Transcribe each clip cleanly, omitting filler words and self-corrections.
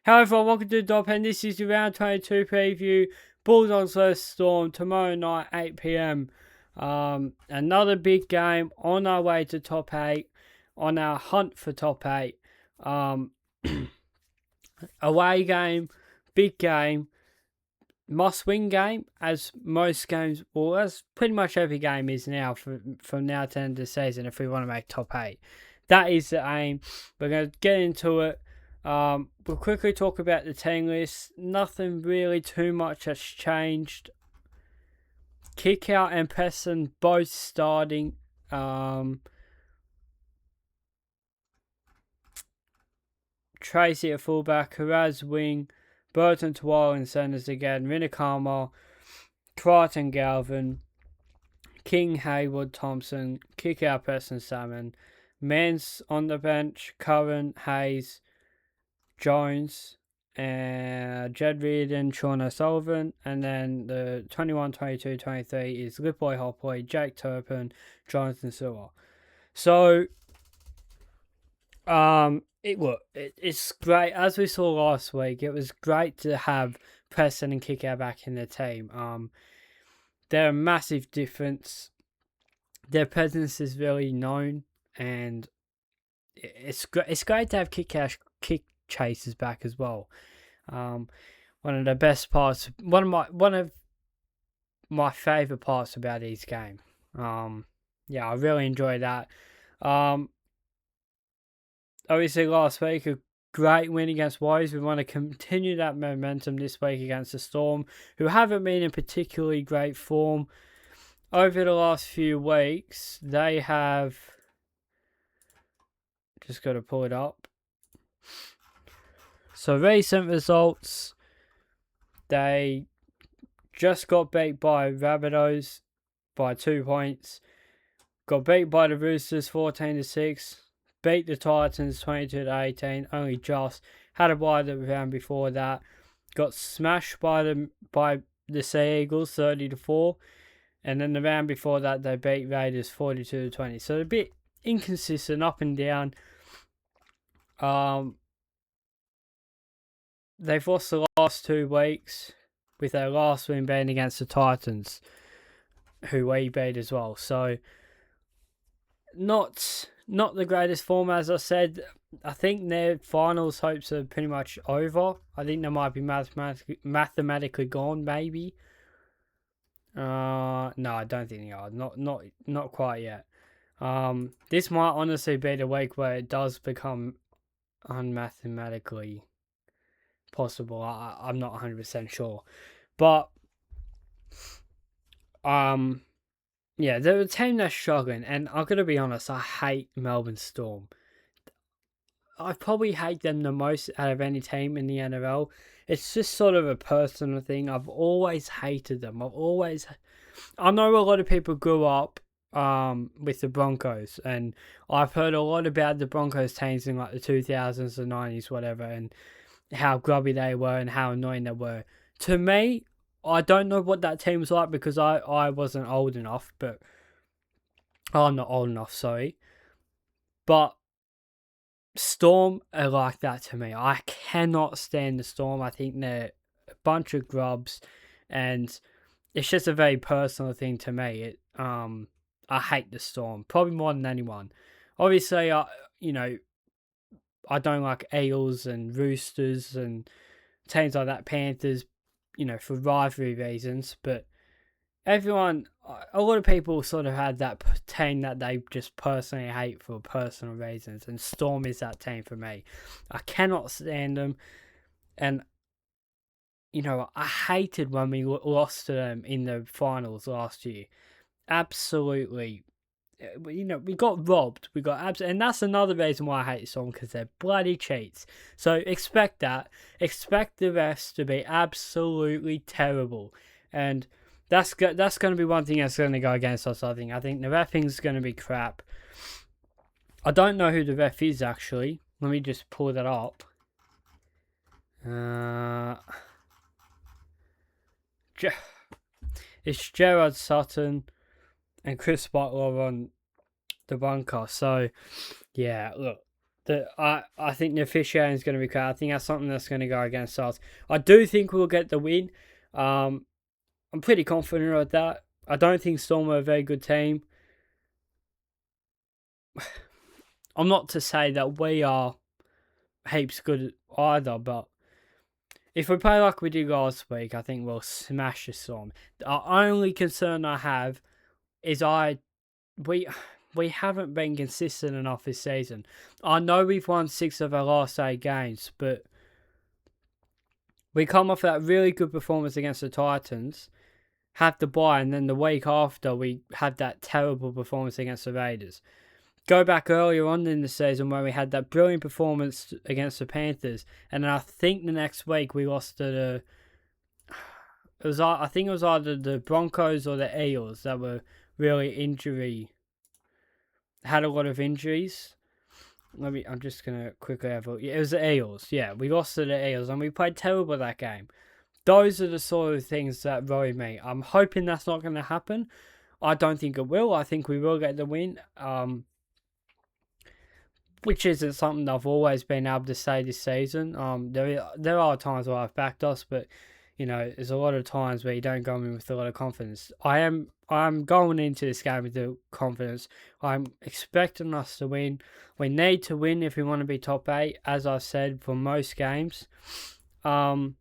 However, welcome to the Dog Pen. This is the round 22 preview. Bulldogs vs Storm tomorrow night, 8 p.m. Another big game on our way to top 8, on our hunt for top 8. Away game, big game, must-win game, as most games, well, as pretty much every game is now from now to the end of the season if we want to make top 8. That is the aim. We're going to get into it. We'll quickly talk about the team list. Nothing really too much has changed. Kickout and Preston both starting. Tracy at fullback, Haraz wing, Burton Tawal in centres again, Rinakama, Crichton Galvin, King, Hayward, Thompson, Kickout, Preston, Salmon, Mans on the bench, Curran, Hayes, Jones, Jed Reardon, Sean O'Sullivan, and then the 21, 22, 23 is Lipboy Hopboy, Jake Turpin, Jonathan Sewer. So, it's great. As we saw last week, it was great to have Preston and Kickout back in the team. They're a massive difference. Their presence is really known, and it's great to have kick chasers back as well. One of the best parts, one of my favourite parts about each game. I really enjoy that. Obviously last week a great win against Warriors. We want to continue that momentum this week against the Storm, who haven't been in particularly great form over the last few weeks. They have, just got to pull it up. So recent results, they just got beat by Rabbitohs by 2 points. Got beat by the Roosters 14-6. Beat the Titans 22-18. Only just. Had a bye the round before that. Got smashed by the Sea Eagles 30-4. And then the round before that they beat Raiders 42-20. So a bit inconsistent, up and down. They've lost the last 2 weeks, with their last win being against the Titans, who we beat as well. So, not the greatest form, as I said. I think their finals hopes are pretty much over. I think they might be mathematically gone, maybe. No, I don't think they are. Not quite yet. This might honestly be the week where it does become unmathematically possible. I'm not 100% sure, but they're a team that's struggling, and I'm gonna be honest, I hate Melbourne Storm. I probably hate them the most out of any team in the NRL. It's just sort of a personal thing. I've always hated them. I know a lot of people grew up with the Broncos, and I've heard a lot about the Broncos teams in like the 2000s and 90s, whatever, and how grubby they were and how annoying they were. To me, I don't know what that team was like because I wasn't old enough, but I'm not old enough, sorry. But Storm are like that to me. I cannot stand the Storm. I think they're a bunch of grubs, and it's just a very personal thing to me. I hate the Storm, probably more than anyone. Obviously, I don't like Eagles and Roosters and teams like that, Panthers, for rivalry reasons. But a lot of people sort of had that team that they just personally hate for personal reasons. And Storm is that team for me. I cannot stand them. And, I hated when we lost to them in the finals last year. Absolutely. We got robbed. And that's another reason why I hate Storm, because they're bloody cheats. So expect that. Expect the refs to be absolutely terrible, and that's going to be one thing that's going to go against us. I think the reffing's going to be crap. I don't know who the ref is actually. Let me just pull that up. It's Gerard Sutton and Chris Butler on the bunker. So, yeah, look, I think the officiating is going to be crap. I think that's something that's going to go against us. I do think we'll get the win. I'm pretty confident of that. I don't think Storm are a very good team. I'm not to say that we are heaps good either, but if we play like we did last week, I think we'll smash the Storm. The only concern I have is we haven't been consistent enough this season. I know we've won 6 of our last 8 games, but we come off that really good performance against the Titans, have the bye, and then the week after we had that terrible performance against the Raiders. Go back earlier on in the season where we had that brilliant performance against the Panthers, and then I think the next week we lost to the... I think it was either the Broncos or the Eels that were really had a lot of injuries. I'm just going to quickly have a look. Yeah, it was the Eels. Yeah, we lost to the Eels and we played terrible that game. Those are the sort of things that worry me. I'm hoping that's not going to happen. I don't think it will. I think we will get the win. Which isn't something I've always been able to say this season. There are times where I've backed us, but there's a lot of times where you don't go in with a lot of confidence. I'm going into this game with the confidence. I'm expecting us to win. We need to win if we want to be top 8, as I've said, for most games. And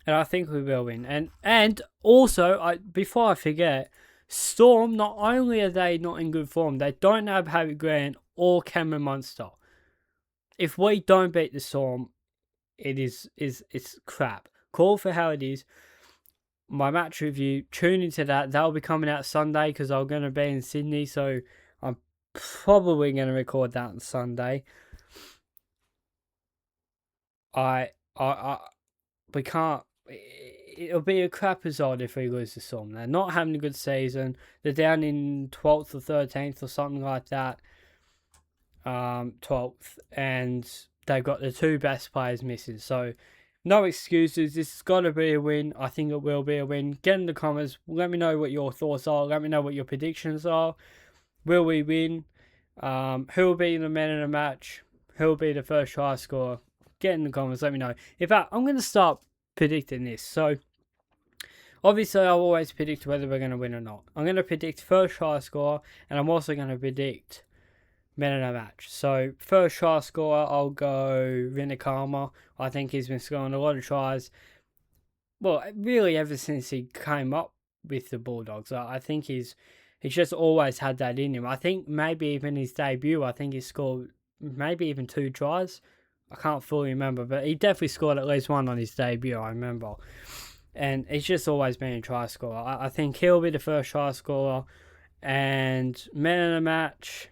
I think we will win. And also, before I forget, Storm, not only are they not in good form, they don't have Harry Grant or Cameron Munster. If we don't beat the Storm, it's crap. Call for how it is. My match review, tune into that. That'll be coming out Sunday because I'm going to be in Sydney, so I'm probably going to record that on Sunday. We can't. It'll be a crap result if we lose the Storm. They're not having a good season. They're down in 12th or 13th or something like that. 12th, and they've got the 2 best players missing. So, no excuses. This has got to be a win. I think it will be a win. Get in the comments. Let me know what your thoughts are. Let me know what your predictions are. Will we win? Who will be the man of the match? Who will be the first try scorer? Get in the comments. Let me know. In fact, I'm going to start predicting this. So, obviously, I'll always predict whether we're going to win or not. I'm going to predict first try scorer, and I'm also going to predict man of the match. So, first try scorer, I'll go Rinakama. I think he's been scoring a lot of tries. Well, really, ever since he came up with the Bulldogs. I think he's just always had that in him. I think maybe even his debut, I think he scored maybe even 2 tries. I can't fully remember, but he definitely scored at least 1 on his debut, I remember. And he's just always been a try scorer. I think he'll be the first try scorer. And man of the match,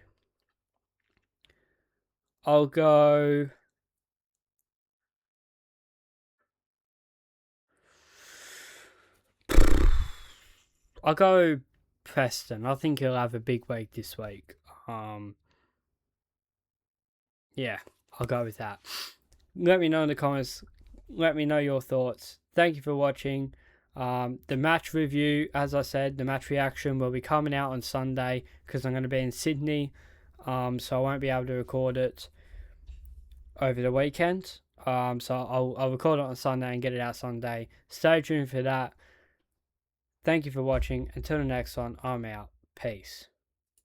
I'll go... Preston. I think he'll have a big week this week. Yeah, I'll go with that. Let me know in the comments. Let me know your thoughts. Thank you for watching. The match review, as I said, the match reaction will be coming out on Sunday because I'm going to be in Sydney. So I won't be able to record it over the weekend. So I'll record it on Sunday and get it out Sunday. Stay tuned for that. Thank you for watching. Until the next one, I'm out. Peace.